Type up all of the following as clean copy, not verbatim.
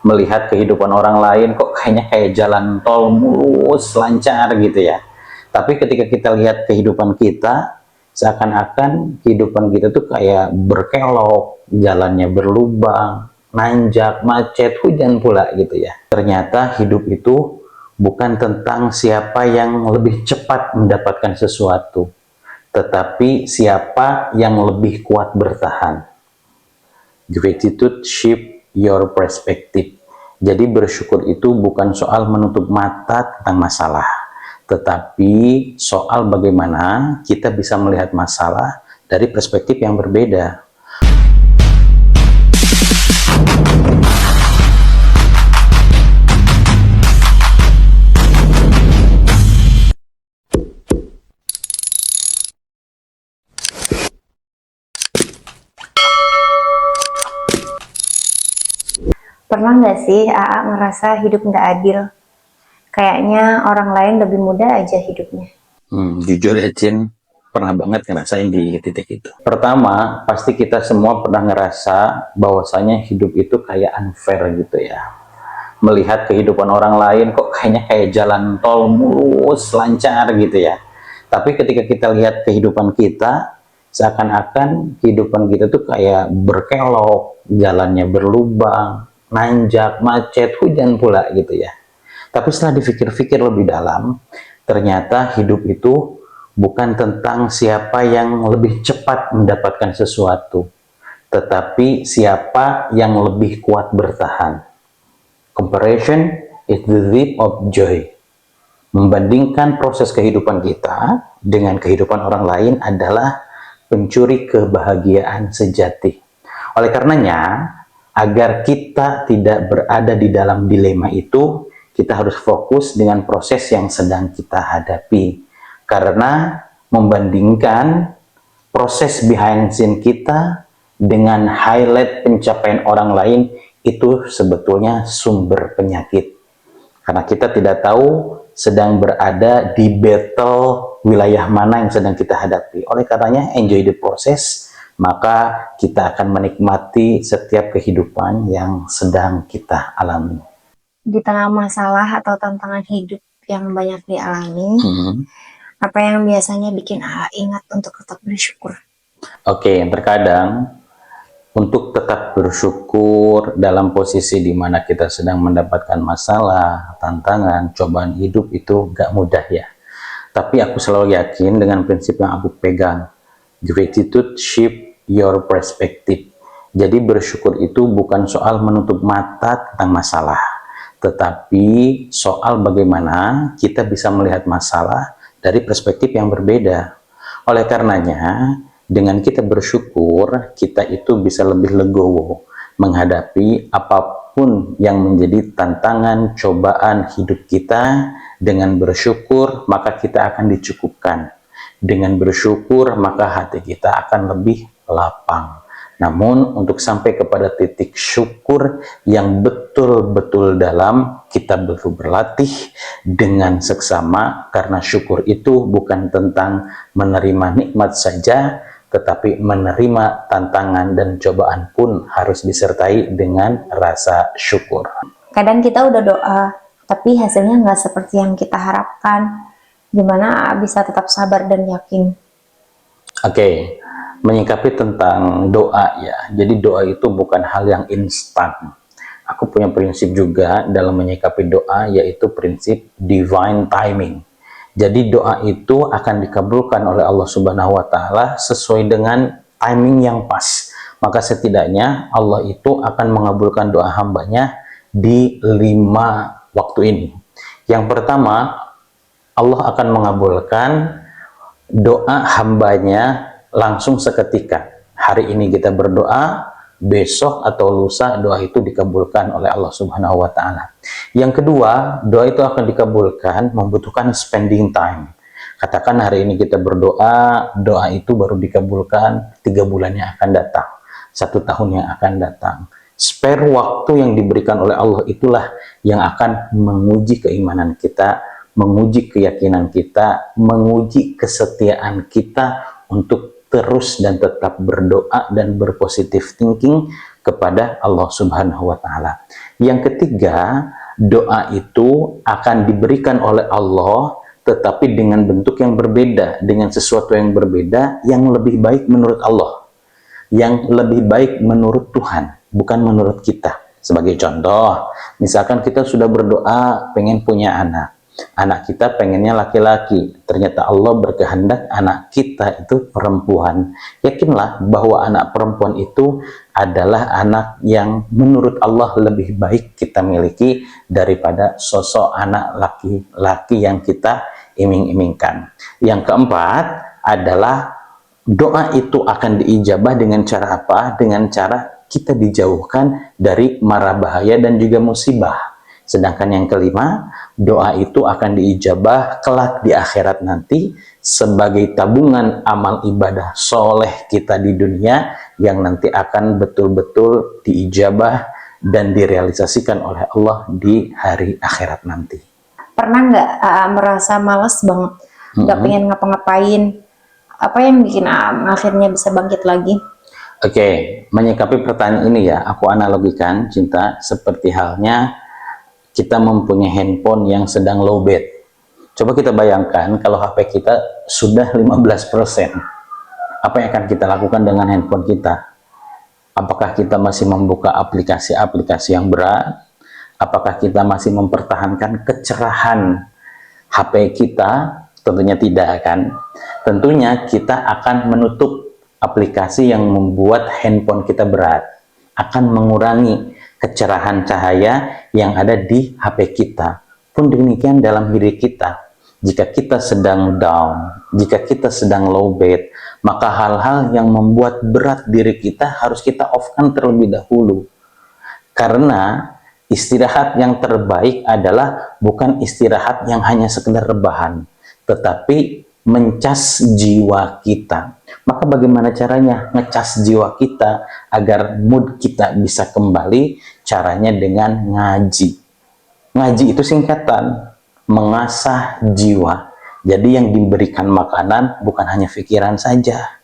melihat kehidupan orang lain kok kayaknya kayak jalan tol mulus, lancar gitu ya. Tapi ketika kita lihat kehidupan kita, seakan-akan kehidupan kita tuh kayak berkelok, jalannya berlubang, nanjak, macet, hujan pula gitu ya. Ternyata hidup itu bukan tentang siapa yang lebih cepat mendapatkan sesuatu, tetapi siapa yang lebih kuat bertahan. Gratitude shape your perspective. Jadi bersyukur itu bukan soal menutup mata tentang masalah, tetapi soal bagaimana kita bisa melihat masalah dari perspektif yang berbeda. Pernah nggak sih AA ngerasa hidup nggak adil? Kayaknya orang lain lebih mudah aja hidupnya. Jujur ya Cin, pernah banget ngerasain di titik itu. Pertama, pasti kita semua pernah ngerasa bahwasanya hidup itu kayak unfair gitu ya. Melihat kehidupan orang lain kok kayaknya kayak jalan tol mulus, lancar gitu ya. Tapi ketika kita lihat kehidupan kita, seakan-akan kehidupan kita tuh kayak berkelok, jalannya berlubang, nanjak, macet, hujan pula gitu ya. Tapi setelah dipikir-pikir lebih dalam, ternyata hidup itu bukan tentang siapa yang lebih cepat mendapatkan sesuatu, tetapi siapa yang lebih kuat bertahan. Comparison is the thief of joy. Membandingkan proses kehidupan kita dengan kehidupan orang lain adalah pencuri kebahagiaan sejati. Oleh karenanya, agar kita tidak berada di dalam dilema itu, kita harus fokus dengan proses yang sedang kita hadapi. Karena membandingkan proses behind scene kita dengan highlight pencapaian orang lain itu sebetulnya sumber penyakit. Karena kita tidak tahu sedang berada di battle wilayah mana yang sedang kita hadapi. Oleh karenanya, enjoy the process, maka kita akan menikmati setiap kehidupan yang sedang kita alami. Di tengah masalah atau tantangan hidup yang banyak dialami, apa yang biasanya bikin AA ingat untuk tetap bersyukur? Oke, terkadang untuk tetap bersyukur dalam posisi di mana kita sedang mendapatkan masalah, tantangan, cobaan hidup itu gak mudah ya. Tapi aku selalu yakin dengan prinsip yang aku pegang. Gratitude shape your perspective. Jadi bersyukur itu bukan soal menutup mata tentang masalah, tetapi soal bagaimana kita bisa melihat masalah dari perspektif yang berbeda. Oleh karenanya, dengan kita bersyukur, kita itu bisa lebih legowo menghadapi apapun yang menjadi tantangan, cobaan hidup kita. Dengan bersyukur, maka kita akan dicukupkan. Dengan bersyukur, maka hati kita akan lebih lapang. Namun, untuk sampai kepada titik syukur yang betul-betul dalam, kita perlu berlatih dengan seksama, karena syukur itu bukan tentang menerima nikmat saja, tetapi menerima tantangan dan cobaan pun harus disertai dengan rasa syukur. Kadang kita udah doa, tapi hasilnya nggak seperti yang kita harapkan. Gimana AA bisa tetap sabar dan yakin? Oke, menyikapi tentang doa ya. Jadi doa itu bukan hal yang instan. Aku punya prinsip juga dalam menyikapi doa, yaitu prinsip divine timing. Jadi doa itu akan dikabulkan oleh Allah Subhanahu wa Ta'ala sesuai dengan timing yang pas. Maka setidaknya Allah itu akan mengabulkan doa hambanya di 5 waktu ini. Yang pertama, Allah akan mengabulkan doa hambanya langsung seketika. Hari ini kita berdoa, besok atau lusa doa itu dikabulkan oleh Allah Subhanahu wa Ta'ala. Yang kedua, doa itu akan dikabulkan membutuhkan spending time. Katakan hari ini kita berdoa, doa itu baru dikabulkan 3 bulan yang akan datang, 1 tahun yang akan datang. Spare waktu yang diberikan oleh Allah itulah yang akan menguji keimanan kita, menguji keyakinan kita, menguji kesetiaan kita untuk terus dan tetap berdoa dan berpositif thinking, kepada Allah Subhanahu wa Ta'ala. Yang ketiga, doa itu akan diberikan oleh Allah, tetapi dengan bentuk yang berbeda, dengan sesuatu yang berbeda, yang lebih baik menurut Allah, yang lebih baik menurut Tuhan, bukan menurut kita. Sebagai contoh, misalkan kita sudah berdoa pengen punya anak kita pengennya laki-laki, ternyata Allah berkehendak anak kita itu perempuan. Yakinlah bahwa anak perempuan itu adalah anak yang menurut Allah lebih baik kita miliki daripada sosok anak laki-laki yang kita iming-imingkan. Yang keempat adalah doa itu akan diijabah dengan cara apa? Dengan cara kita dijauhkan dari mara bahaya dan juga musibah. Sedangkan yang kelima, doa itu akan diijabah kelak di akhirat nanti sebagai tabungan amal ibadah soleh kita di dunia yang nanti akan betul-betul diijabah dan direalisasikan oleh Allah di hari akhirat nanti. Pernah nggak merasa malas banget, nggak pengen ngapa-ngapain? Apa yang bikin akhirnya bisa bangkit lagi? Oke, menyikapi pertanyaan ini ya, aku analogikan cinta seperti halnya kita mempunyai handphone yang sedang low bat. Coba kita bayangkan kalau HP kita sudah 15%. Apa yang akan kita lakukan dengan handphone kita? Apakah kita masih membuka aplikasi-aplikasi yang berat? Apakah kita masih mempertahankan kecerahan HP kita? Tentunya tidak, kan? Tentunya kita akan menutup aplikasi yang membuat handphone kita berat, akan mengurangi kecerahan cahaya yang ada di HP kita. Pun demikian dalam diri kita. Jika kita sedang down, jika kita sedang low bat, maka hal-hal yang membuat berat diri kita harus kita off-kan terlebih dahulu. Karena istirahat yang terbaik adalah bukan istirahat yang hanya sekedar rebahan, tetapi mencas jiwa kita. Maka bagaimana caranya ngecas jiwa kita agar mood kita bisa kembali? Caranya dengan ngaji. Ngaji itu singkatan, mengasah jiwa. Jadi yang diberikan makanan bukan hanya pikiran saja,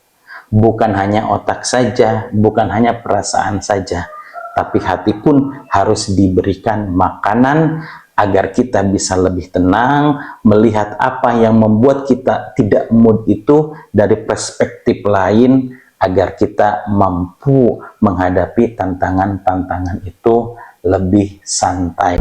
bukan hanya otak saja, bukan hanya perasaan saja, tapi hati pun harus diberikan makanan agar kita bisa lebih tenang, melihat apa yang membuat kita tidak mood itu dari perspektif lain, agar kita mampu menghadapi tantangan-tantangan itu lebih santai.